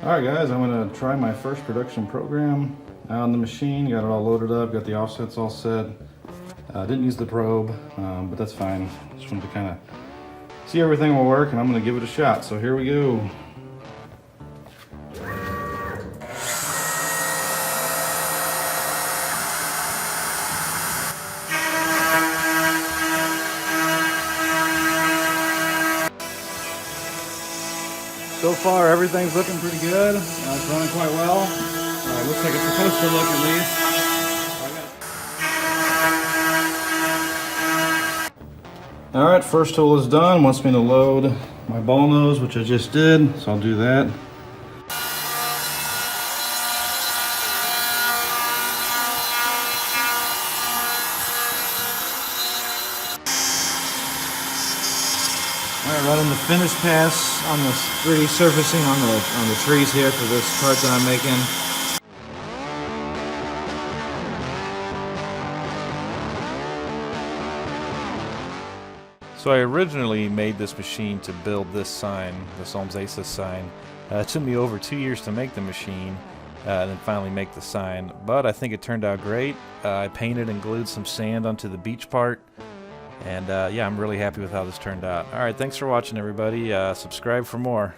Alright guys, I'm going to try my first production program on the machine. Got it all loaded up, got the offsets all set. Didn't use the probe, but that's fine. Just wanted to kind of see everything will work, and I'm going to give it a shot. So here we go. So far, everything's looking pretty good. It's running quite well. Looks like it's supposed to look at least. Alright, first tool is done. Wants me to load my ball nose, which I just did, so I'll do that. Alright, running the finish pass on the 3D surfacing on the trees here for this part that I'm making. So I originally made this machine to build this sign, this Ohlmsasis sign. It took me over 2 years to make the machine and then finally make the sign, but I think it turned out great. I painted and glued some sand onto the beach part, and yeah, I'm really happy with how this turned out. Alright, thanks for watching everybody. Subscribe for more.